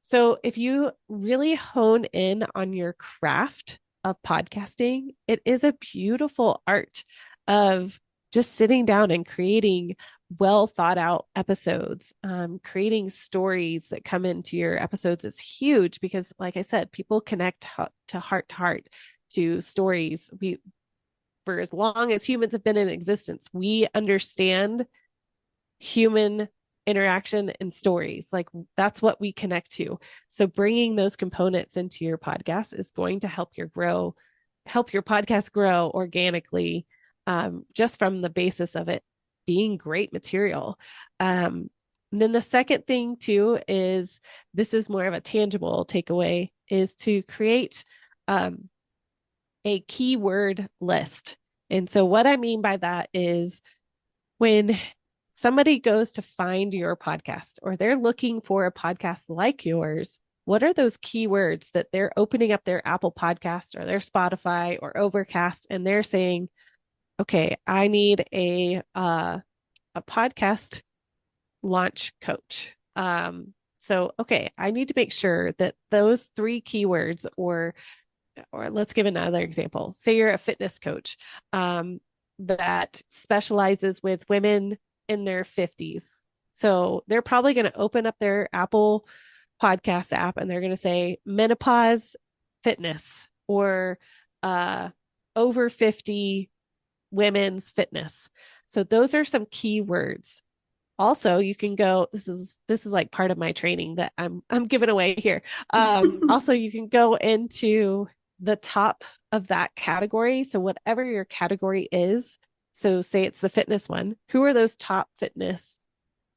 S2: so if you really hone in on your craft of podcasting, it is a beautiful art of just sitting down and creating well thought out episodes. Creating stories that come into your episodes is huge because, like I said, people connect to heart to stories. We, for as long as humans have been in existence, we understand human interaction and stories. Like that's what we connect to. So bringing those components into your podcast is going to help your podcast grow organically, just from the basis of it being great material. And then the second thing too is this is more of a tangible takeaway is to create um, a keyword list. And so what I mean by that is when somebody goes to find your podcast or they're looking for a podcast like yours, what are those keywords that they're opening up their Apple podcast or their Spotify or Overcast and they're saying, okay, I need a podcast launch coach. So okay, I need to make sure that those three keywords or let's give another example. Say you're a fitness coach that specializes with women in their 50s. So they're probably going to open up their Apple podcast app and they're going to say menopause fitness or uh, over 50 women's fitness. So those are some keywords. Also, you can go, this is like part of my training that I'm giving away here. Also you can go into the top of that category. So whatever your category is, so say it's the fitness one, who are those top fitness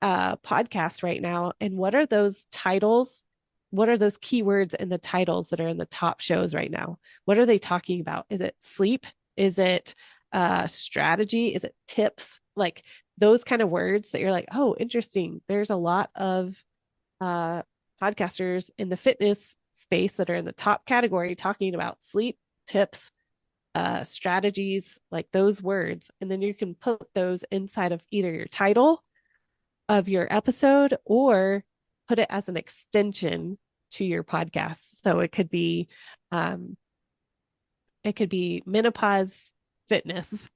S2: podcasts right now? And what are those titles? What are those keywords in the titles that are in the top shows right now? What are they talking about? Is it sleep? Is it strategy? Is it tips? Like those kind of words that you're like, oh, interesting. There's a lot of uh, podcasters in the fitness space that are in the top category talking about sleep tips, strategies, like those words. And then you can put those inside of either your title of your episode or put it as an extension to your podcast. So um, it could be menopause fitness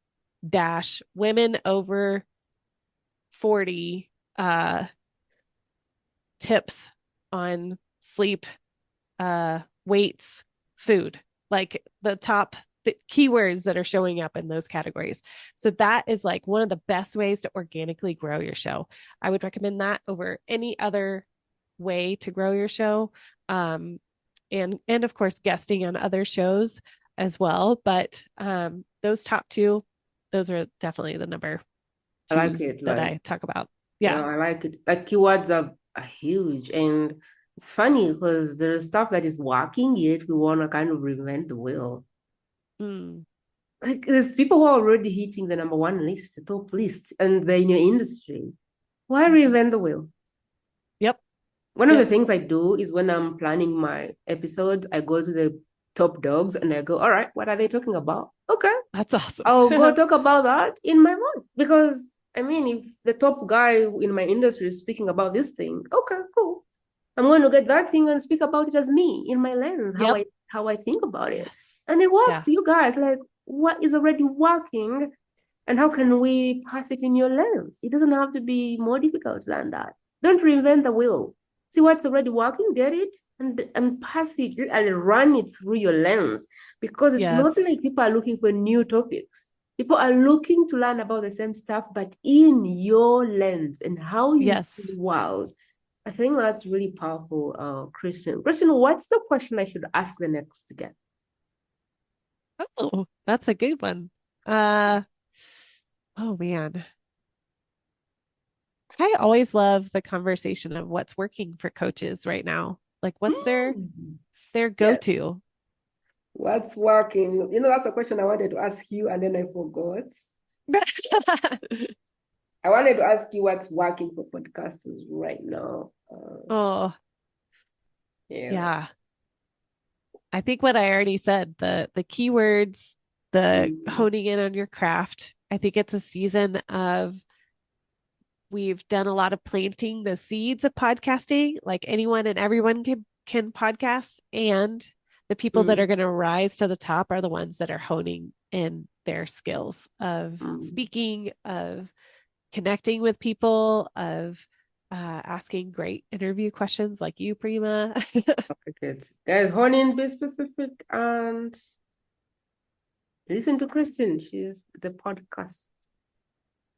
S2: dash women over 40 tips on sleep, weights, food, like the keywords that are showing up in those categories. So that is like one of the best ways to organically grow your show. I would recommend that over any other way to grow your show. And of course guesting on other shows as well. But those top two, those are definitely the number
S1: I like
S2: twos
S1: it.
S2: that
S1: Like,
S2: I talk about.
S1: yeah,
S2: Yeah.
S1: I like it. Like keywords are huge. And it's funny because there's stuff that is working, yet we want to kind of reinvent the wheel.
S2: Mm.
S1: Like there's people who are already hitting the number one list, the top list, and they're in your industry. Why
S2: Mhm.
S1: reinvent the wheel?
S2: Yep.
S1: One of the
S2: Yep.
S1: things I do is when I'm planning my episodes, I go to the top dogs and I go, all right, what are they talking about? Okay,
S2: That's awesome.
S1: I'll go talk about that in my voice. Because I mean, if the top guy in my industry is speaking about this thing, okay, cool. I'm going to get that thing and speak about it as me in my lens,
S2: Yep.
S1: how I think about it.
S2: Yes.
S1: And it works.
S2: Yeah.
S1: You guys, like what is already working and how can we pass it in your lens? It doesn't have to be more difficult than that. Don't reinvent the wheel. See what's already working, get it, and pass it and run it through your lens. Because it's not
S2: Yes.
S1: like people are looking for new topics. People are looking to learn about the same stuff, but in your lens and how you see
S2: Yes.
S1: the world. I think that's really powerful, Christian. Christian, what's the question I should ask the next guest?
S2: Oh, that's a good one. Uh, oh man. I always love the conversation of what's working for coaches right now. Like what's
S1: Mm.
S2: their
S1: Yes.
S2: go-to?
S1: What's working? You know, that's a question I wanted to ask you, and then I forgot. I wanted to ask you what's working for podcasters right now.
S2: Oh,
S1: Yeah.
S2: yeah. I think what I already said, the keywords, the
S1: Mm,
S2: honing in on your craft. I think it's a season of we've done a lot of planting the seeds of podcasting. Like anyone and everyone can podcast, and the people that are
S1: mm,
S2: going to rise to the top are the ones that are honing in their skills of
S1: mm.
S2: speaking, of connecting with people, of asking great interview questions like you, Prima.
S1: Okay, good. Guys, hone in, be specific, and listen to Kristen. She's the podcast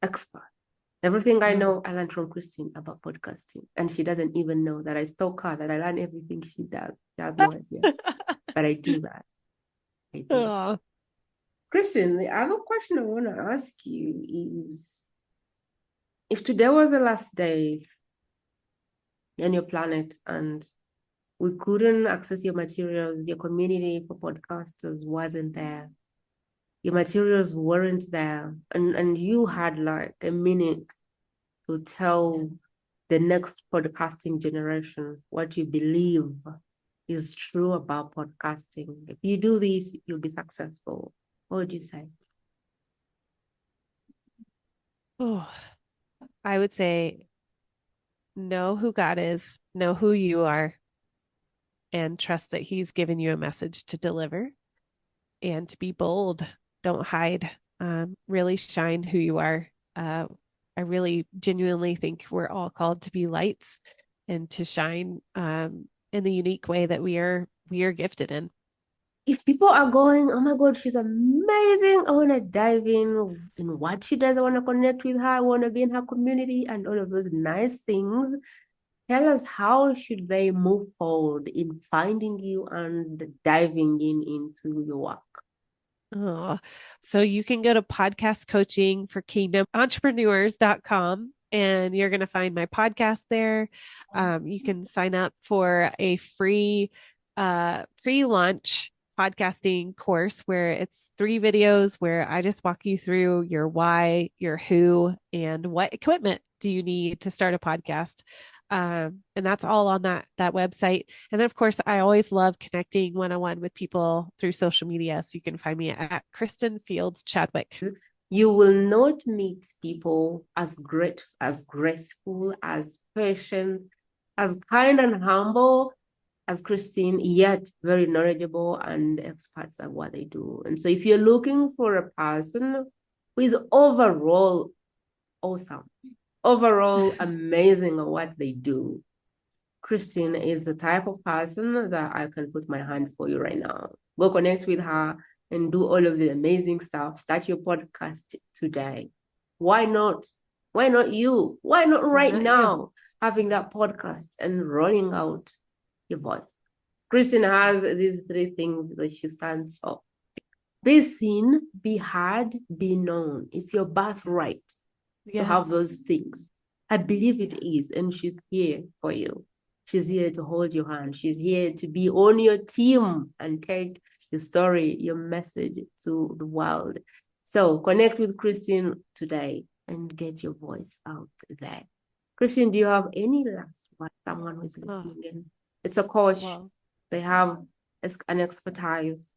S1: expert. Everything I
S2: Oh.
S1: know, I learned from Christine about podcasting. And she doesn't even know that I stalk her, that I learn everything she does. She has no idea. But I do that. I do that.
S2: Oh.
S1: Christian, the other question I want to ask you is if today was the last day on your planet and we couldn't access your materials, your community for podcasters wasn't there, your materials weren't there, and you had like a minute to tell the next podcasting generation what you believe is true about podcasting. If you do this, you'll be successful. What would you say?
S2: Oh, I would say know who God is, know who you are, and trust that He's given you a message to deliver and to be bold. Don't hide. Really shine who you are. I really genuinely think we're all called to be lights and to shine in the unique way that we are gifted in.
S1: If people are going, oh my God, she's amazing. I want to dive in what she does. I want to connect with her. I want to be in her community and all of those nice things. Tell us how should they move forward in finding you and diving into your work.
S2: Oh, so you can go to podcast coaching for kingdom entrepreneurs.com and you're going to find my podcast there. You can sign up for a free pre-launch podcasting course where it's 3 videos where I just walk you through your why, your who, and what equipment do you need to start a podcast. And that's all on that website. And then, of course, I always love connecting one-on-one with people through social media. So you can find me at Kristen Fields Chadwick.
S1: You will not meet people as great, as graceful, as patient, as kind and humble as Christine, yet very knowledgeable and experts at what they do. And so if you're looking for a person who is overall awesome, overall amazing at what they do, Christine is the type of person that I can put my hand for you right now. Go connect with her and do all of the amazing stuff. Start your podcast today. Why not? Why not you? Why not
S2: Why
S1: right
S2: not you?
S1: now having that podcast and rolling out your voice? Christine has these 3 things that she stands for. be seen, be heard, be known. It's your birthright to have those things. I believe it is, and she's here for you. She's here to hold your hand. She's here to be on your team and take your story, your message to the world. So connect with Christine today and get your voice out there. Christine, do you have any last word? Someone who's listening in. It's a coach. Wow. They have an expertise.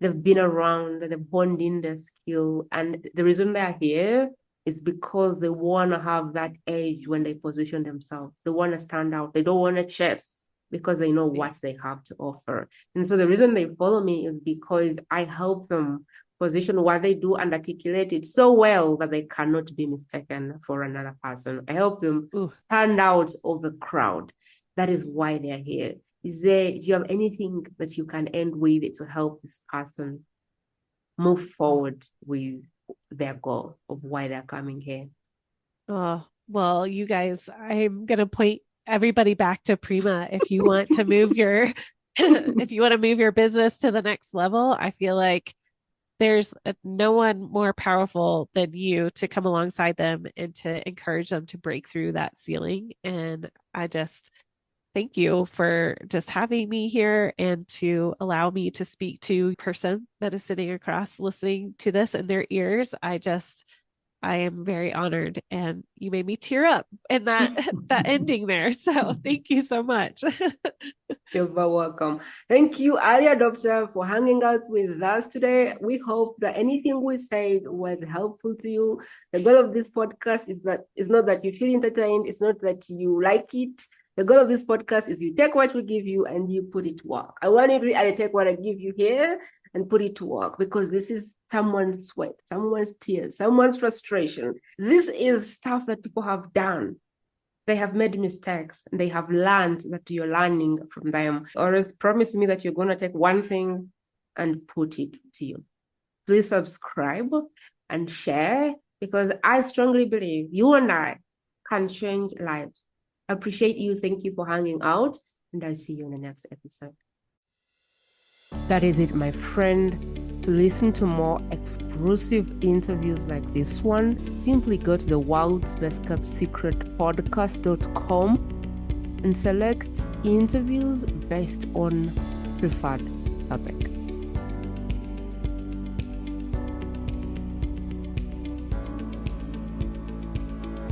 S1: They've been around, they're bonding their skill. And the reason they're here is because they want to have that edge when they position themselves. They want to stand out. They don't want to chase because they know what they have to offer. And so the reason they follow me is because I help them position what they do and articulate it so well that they cannot be mistaken for another person. I help them stand out of the crowd. That is why they're here. Do you have anything that you can end with to help this person move forward with their goal of why they're coming here?
S2: Oh, well, you guys, I'm going to point everybody back to Prima. If you want to move your, if you want to move your business to the next level, I feel like there's no one more powerful than you to come alongside them and to encourage them to break through that ceiling. And I just thank you for just having me here and to allow me to speak to a person that is sitting across listening to this in their ears. I am very honored, and you made me tear up in that ending there. So thank you so much.
S1: You're very welcome. Thank you, early adopter, for hanging out with us today. We hope that anything we said was helpful to you. The goal of this podcast is not that you feel entertained. It's not that you like it. The goal of this podcast is you take what we give you and you put it to work. I want you to really take what I give you here and put it to work, because this is someone's sweat, someone's tears, someone's frustration. This is stuff that people have done. They have made mistakes and they have learned that you're learning from them. Always promise me that you're going to take one thing and put it to you. Please subscribe and share, because I strongly believe you and I can change lives. I appreciate you. Thank you for hanging out, and I'll see you in the next episode. That is it, my friend. To listen to more exclusive interviews like this one, simply go to the World's Best Kept Secret podcast.com and select interviews based on preferred topic.